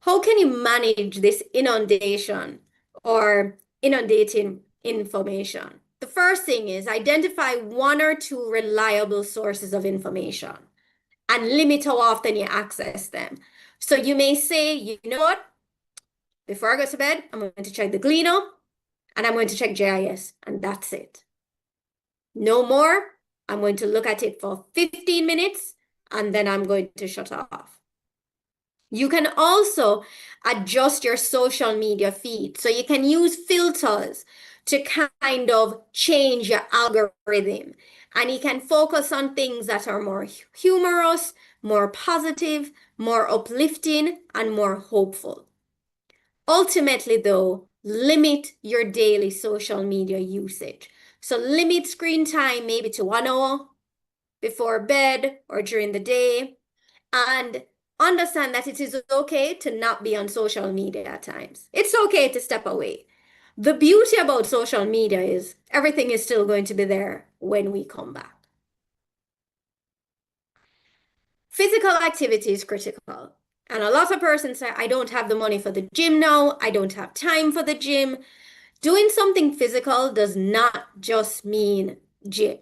[SPEAKER 6] How can you manage this inundation or inundating information? The first thing is identify 1 or 2 reliable sources of information and limit how often you access them. So you may say, you know what? Before I go to bed, I'm going to check the Gleaner and I'm going to check JIS, and that's it. No more. I'm going to look at it for 15 minutes and then I'm going to shut off. You can also adjust your social media feed. So you can use filters to kind of change your algorithm. And you can focus on things that are more humorous, more positive, more uplifting, and more hopeful. Ultimately, though, limit your daily social media usage. So limit screen time maybe to 1 hour before bed or during the day. And understand that it is okay to not be on social media at times. It's okay to step away. The beauty about social media is everything is still going to be there when we come back. Physical activity is critical. And a lot of persons say, I don't have the money for the gym now. I don't have time for the gym. Doing something physical does not just mean gym.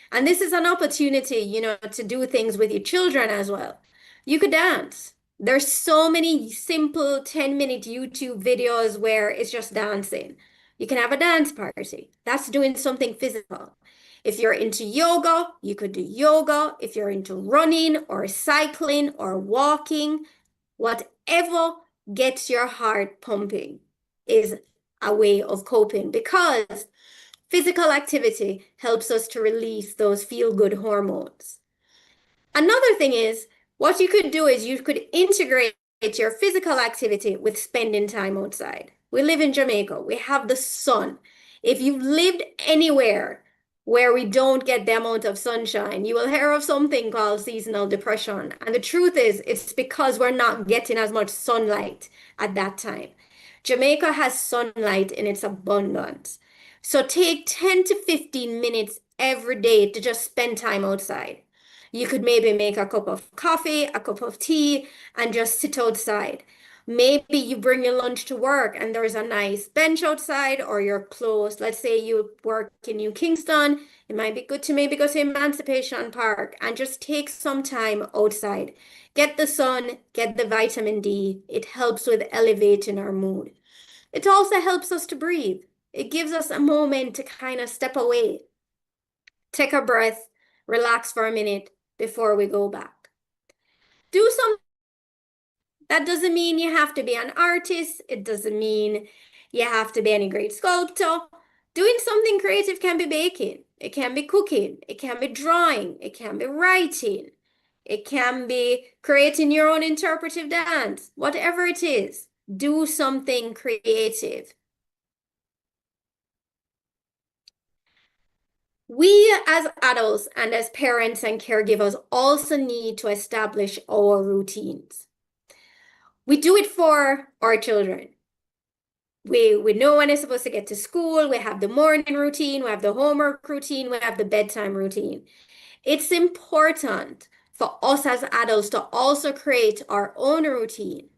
[SPEAKER 6] And this is an opportunity, to do things with your children as well. You could dance. There's so many simple 10-minute YouTube videos where it's just dancing. You can have a dance party. That's doing something physical. If you're into yoga, you could do yoga. If you're into running or cycling or walking, whatever gets your heart pumping is a way of coping, because physical activity helps us to release those feel-good hormones. Another thing is, what you could do is you could integrate your physical activity with spending time outside. We live in Jamaica. We have the sun. If you've lived anywhere where we don't get the amount of sunshine, you will hear of something called seasonal depression. And the truth is, it's because we're not getting as much sunlight at that time. Jamaica has sunlight in its abundance. So take 10 to 15 minutes every day to just spend time outside. You could maybe make a cup of coffee, a cup of tea, and just sit outside. Maybe you bring your lunch to work and there's a nice bench outside, or you're close. Let's say you work in New Kingston. It might be good to maybe go to Emancipation Park and just take some time outside. Get the sun, get the vitamin D. It helps with elevating our mood. It also helps us to breathe. It gives us a moment to kind of step away, take a breath, relax for a minute before we go back. Do something. That doesn't mean you have to be an artist. It doesn't mean you have to be any great sculptor. Doing something creative can be baking. It can be cooking. It can be drawing. It can be writing. It can be creating your own interpretive dance. Whatever it is, do something creative. We as adults and as parents and caregivers also need to establish our routines. We do it for our children. We know when they're supposed to get to school. We have the morning routine. We have the homework routine. We have the bedtime routine. It's important for us as adults to also create our own routine,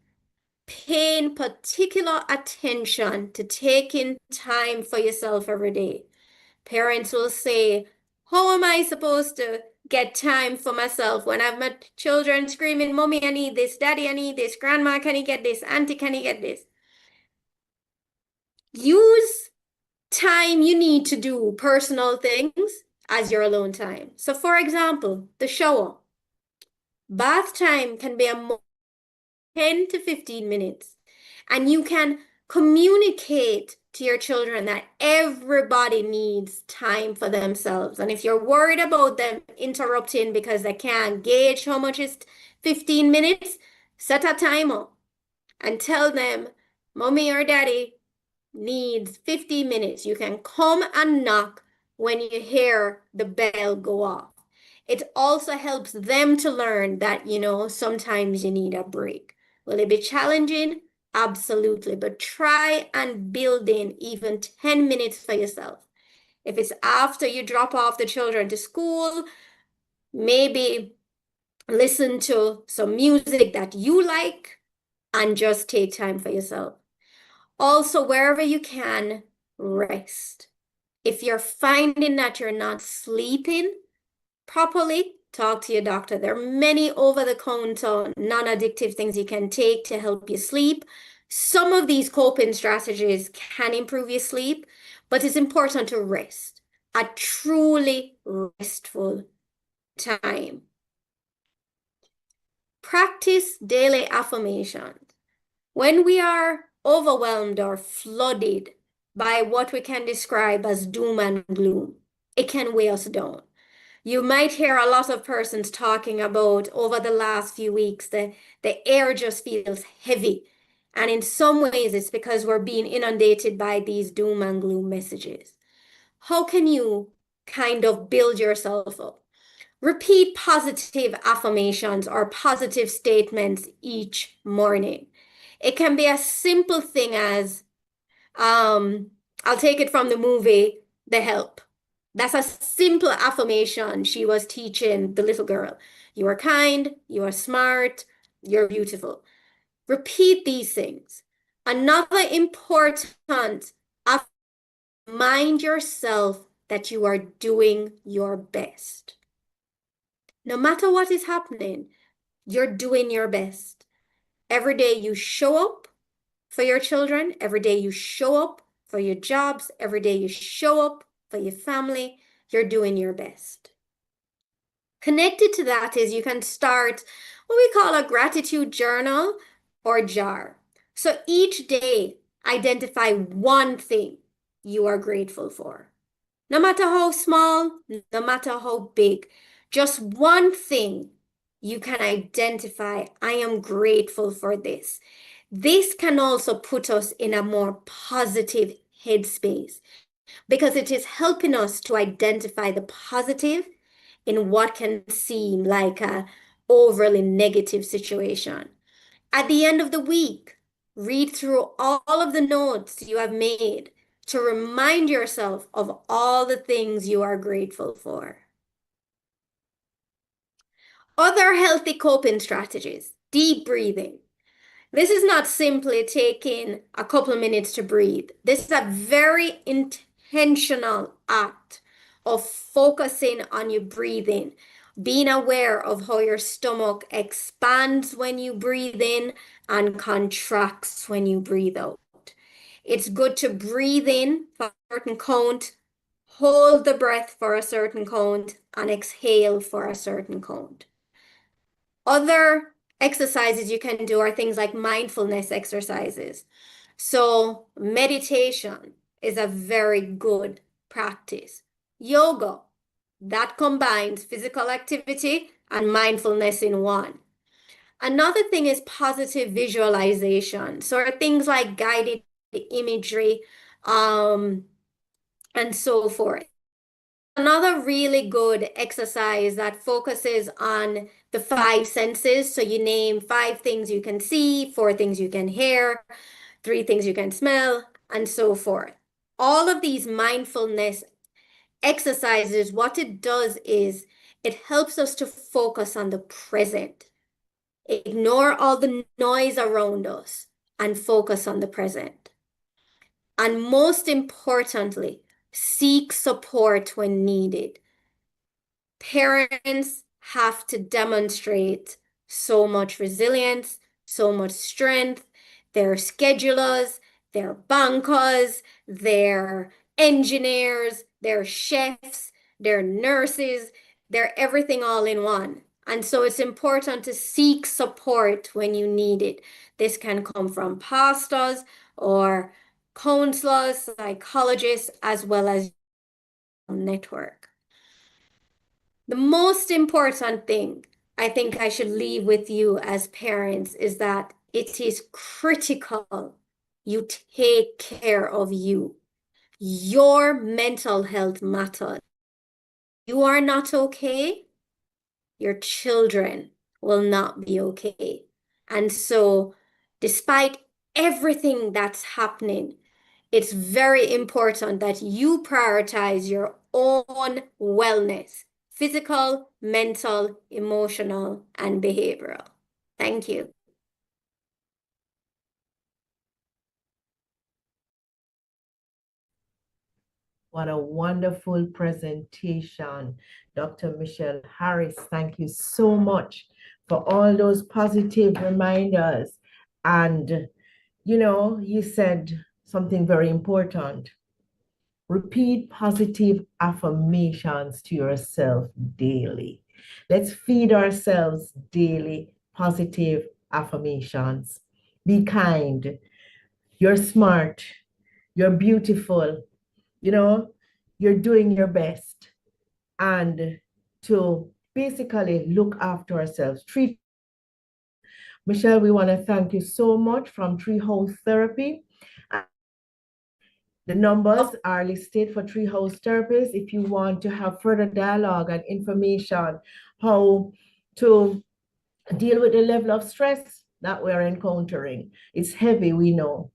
[SPEAKER 6] paying particular attention to taking time for yourself every day. Parents will say, how am I supposed to get time for myself when I have my children screaming, Mommy, I need this, Daddy, I need this, Grandma, can you get this, Auntie, can you get this? Use time you need to do personal things as your alone time. So for example, the shower. Bath time can be 10 to 15 minutes. And you can communicate to your children that everybody needs time for themselves. And if you're worried about them interrupting because they can't gauge how much is 15 minutes, set a timer and tell them, Mommy or Daddy needs 50 minutes. You can come and knock when you hear the bell go off. It also helps them to learn that, sometimes you need a break. Will it be challenging? Absolutely. But try and build in even 10 minutes for yourself. If it's after you drop off the children to school, maybe listen to some music that you like and just take time for yourself. Also, wherever you can, rest. If you're finding that you're not sleeping properly, talk to your doctor. There are many over-the-counter, non-addictive things you can take to help you sleep. Some of these coping strategies can improve your sleep, but it's important to rest. A truly restful time. Practice daily affirmations. When we are overwhelmed or flooded by what we can describe as doom and gloom, it can weigh us down. You might hear a lot of persons talking about over the last few weeks that the air just feels heavy. And in some ways, it's because we're being inundated by these doom and gloom messages. How can you kind of build yourself up? Repeat positive affirmations or positive statements each morning. It can be a simple thing as, I'll take it from the movie, The Help. That's a simple affirmation she was teaching the little girl. You are kind, you are smart, you're beautiful. Repeat these things. Another important remind yourself that you are doing your best. No matter what is happening, you're doing your best. Every day you show up for your children, every day you show up for your jobs, every day you show up for your family, you're doing your best. Connected to that is you can start what we call a gratitude journal or jar. So each day, identify one thing you are grateful for. No matter how small, no matter how big, just one thing you can identify, I am grateful for this. This can also put us in a more positive headspace because it is helping us to identify the positive in what can seem like a overly negative situation. At the end of the week, read through all of the notes you have made to remind yourself of all the things you are grateful for. Other healthy coping strategies, deep breathing. This is not simply taking a couple of minutes to breathe. This is a very intentional act of focusing on your breathing, being aware of how your stomach expands when you breathe in and contracts when you breathe out. It's good to breathe in for a certain count, hold the breath for a certain count, and exhale for a certain count. Other exercises you can do are things like mindfulness exercises. So meditation is a very good practice. Yoga, that combines physical activity and mindfulness in one. Another thing is positive visualization. So things like guided imagery, and so forth. Another really good exercise that focuses on the 5 senses. So you name 5 things you can see, 4 things you can hear, 3 things you can smell, and so forth. All of these mindfulness exercises, what it does is it helps us to focus on the present. Ignore all the noise around us and focus on the present. And most importantly, seek support when needed. Parents have to demonstrate so much resilience, so much strength. They're schedulers, they're bankers, they're engineers, they're chefs, they're nurses, they're everything all in one. And so it's important to seek support when you need it. This can come from pastors or counselors, psychologists, as well as network. The most important thing I think I should leave with you as parents is that it is critical you take care of you. Your mental health matters. You are not okay, your children will not be okay. And so, despite everything that's happening, it's very important that you prioritize your own wellness, physical, mental, emotional, and behavioral. Thank you.
[SPEAKER 1] What a wonderful presentation, Dr. Michelle Harris. Thank you so much for all those positive reminders. And, you know, you said something very important. Repeat positive affirmations to yourself daily. Let's feed ourselves daily positive affirmations. Be kind. You're smart. You're beautiful. You know, you're doing your best. And to basically look after ourselves. Michelle, we want to thank you so much from Treehouse Therapy. The numbers are listed for Treehouse Therapists if you want to have further dialogue and information how to deal with the level of stress that we're encountering. It's heavy, we know.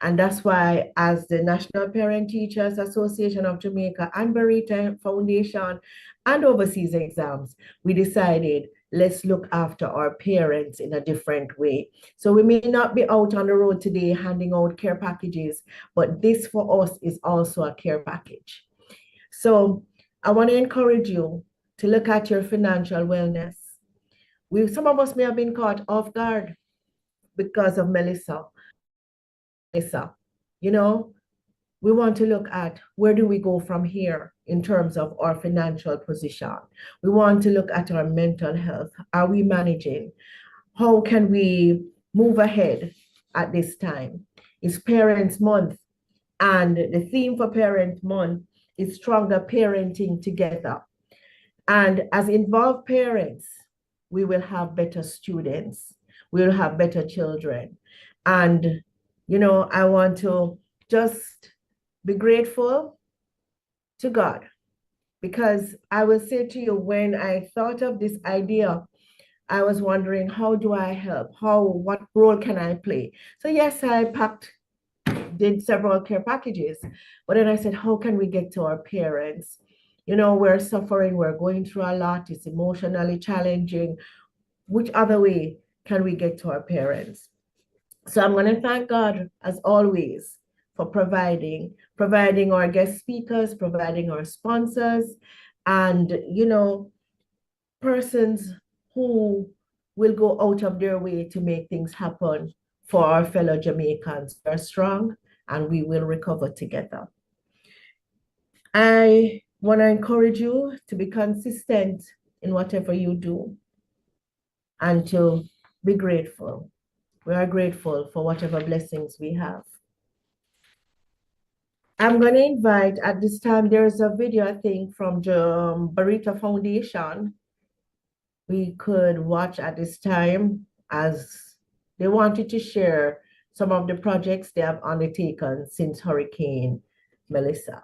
[SPEAKER 1] And that's why, as the National Parent Teachers Association of Jamaica and Barita Foundation and Overseas Exams, we decided let's look after our parents in a different way. So we may not be out on the road today handing out care packages, but this for us is also a care package. So I want to encourage you to look at your financial wellness. Some of us may have been caught off guard because of Melissa. You know, we want to look at where do we go from here in terms of our financial position. We want to look at our mental health. Are we managing? How can we move ahead at this time? It's Parents Month, and the theme for Parent Month is stronger parenting together. And as involved parents, we will have better students. We will have better children. And you know, I want to just be grateful to God, because I will say to you, when I thought of this idea, I was wondering, how do I help? What role can I play? So yes, I did several care packages, but then I said, how can we get to our parents? You know, we're suffering, we're going through a lot, it's emotionally challenging. Which other way can we get to our parents? So I'm going to thank God, as always, for providing our guest speakers, providing our sponsors, and, you know, persons who will go out of their way to make things happen for our fellow Jamaicans. We're strong and we will recover together. I want to encourage you to be consistent in whatever you do and to be grateful. We are grateful for whatever blessings we have. I'm going to invite, at this time, there's a video, I think, from the Barita Foundation. We could watch at this time, as they wanted to share some of the projects they have undertaken since Hurricane Melissa.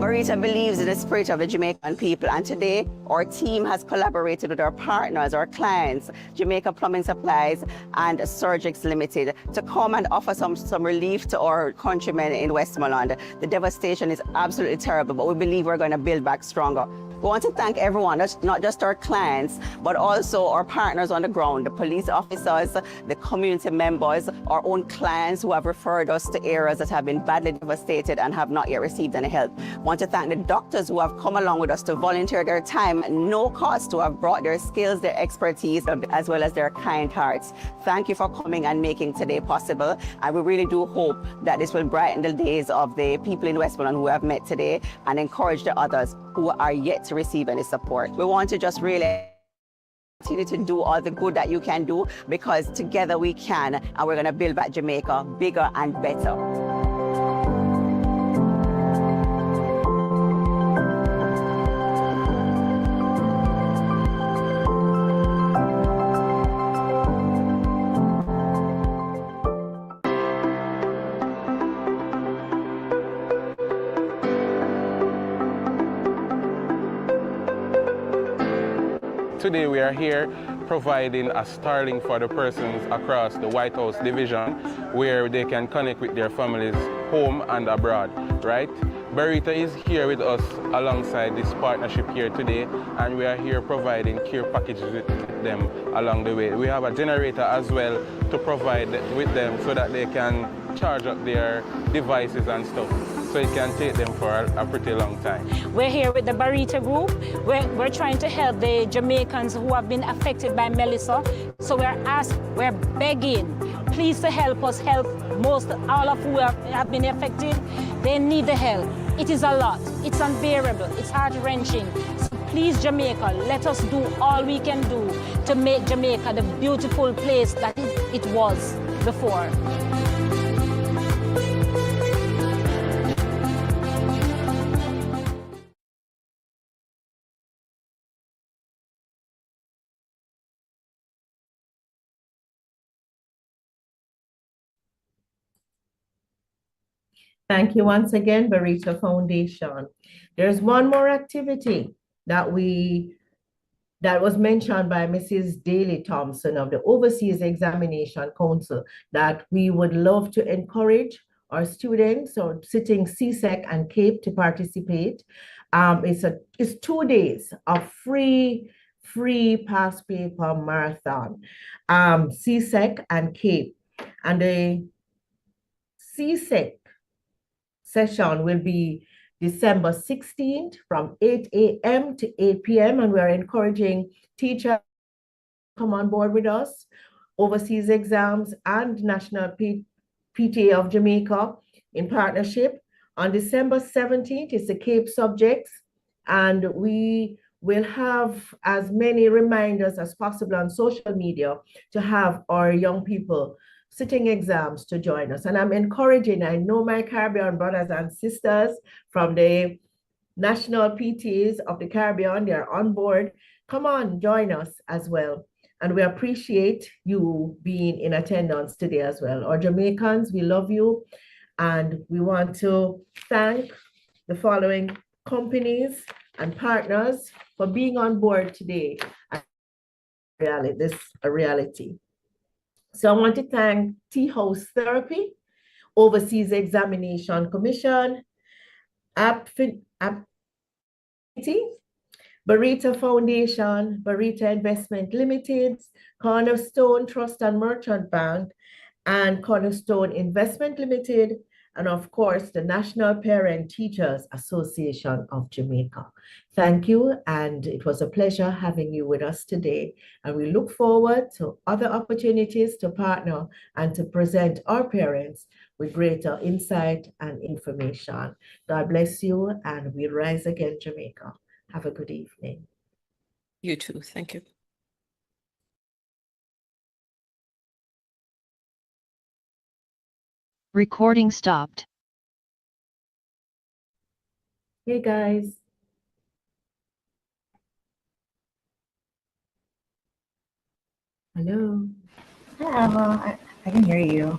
[SPEAKER 7] Barita believes in the spirit of the Jamaican people, and today our team has collaborated with our partners, our clients, Jamaica Plumbing Supplies and Surgix Limited, to come and offer some relief to our countrymen in Westmoreland. The devastation is absolutely terrible, but we believe we're going to build back stronger. We want to thank everyone, not just our clients, but also our partners on the ground, the police officers, the community members, our own clients who have referred us to areas that have been badly devastated and have not yet received any help. We want to thank the doctors who have come along with us to volunteer their time at no cost, to have brought their skills, their expertise, as well as their kind hearts. Thank you for coming and making today possible. And we really do hope that this will brighten the days of the people in Westmoreland who have met today and encourage the others. who are yet to receive any support. We want to just really continue to do all the good that you can do, because together we can, and we're going to build back Jamaica bigger and better.
[SPEAKER 8] Today we are here providing a Starlink for the persons across the White House division, where they can connect with their families home and abroad, right? Barita is here with us alongside this partnership here today, and we are here providing care packages with them along the way. We have a generator as well to provide with them so that they can charge up their devices and stuff, so it can take them for a pretty long time.
[SPEAKER 9] We're here with the Barita group. We're trying to help the Jamaicans who have been affected by Melissa. So we're begging, please to help us help all of who have been affected. They need the help. It is a lot. It's unbearable. It's heart-wrenching. So please, Jamaica, let us do all we can do to make Jamaica the beautiful place that it was before.
[SPEAKER 1] Thank you once again, Barita Foundation. There's one more activity that was mentioned by Mrs. Daly Thompson of the Overseas Examination Council, that we would love to encourage our students or sitting CSEC and CAPE to participate. It's 2 days of free past paper marathon, CSEC and CAPE. And the CSEC session will be December 16th from 8 a.m. to 8 p.m. And we're encouraging teachers to come on board with us, Overseas Exams and National PTA of Jamaica in partnership. On December 17th is the CAPE subjects, and we will have as many reminders as possible on social media to have our young people sitting exams to join us. And I'm encouraging, I know my Caribbean brothers and sisters from the national PTAs of the Caribbean, they're on board. Come on, join us as well. And we appreciate you being in attendance today as well. Our Jamaicans, we love you. And we want to thank the following companies and partners for being on board today. This is a reality. So I want to thank Tea House Therapy, Overseas Examination Commission, Barita Foundation, Barita Investment Limited, Cornerstone Trust and Merchant Bank, and Cornerstone Investment Limited, and of course, the National Parent Teachers Association of Jamaica. Thank you, and it was a pleasure having you with us today. And we look forward to other opportunities to partner and to present our parents with greater insight and information. God bless you, and we rise again, Jamaica. Have a good evening.
[SPEAKER 2] You too. Thank you.
[SPEAKER 10] Recording stopped.
[SPEAKER 1] Hey, guys. Hello.
[SPEAKER 11] Hi, Emma. I can hear you.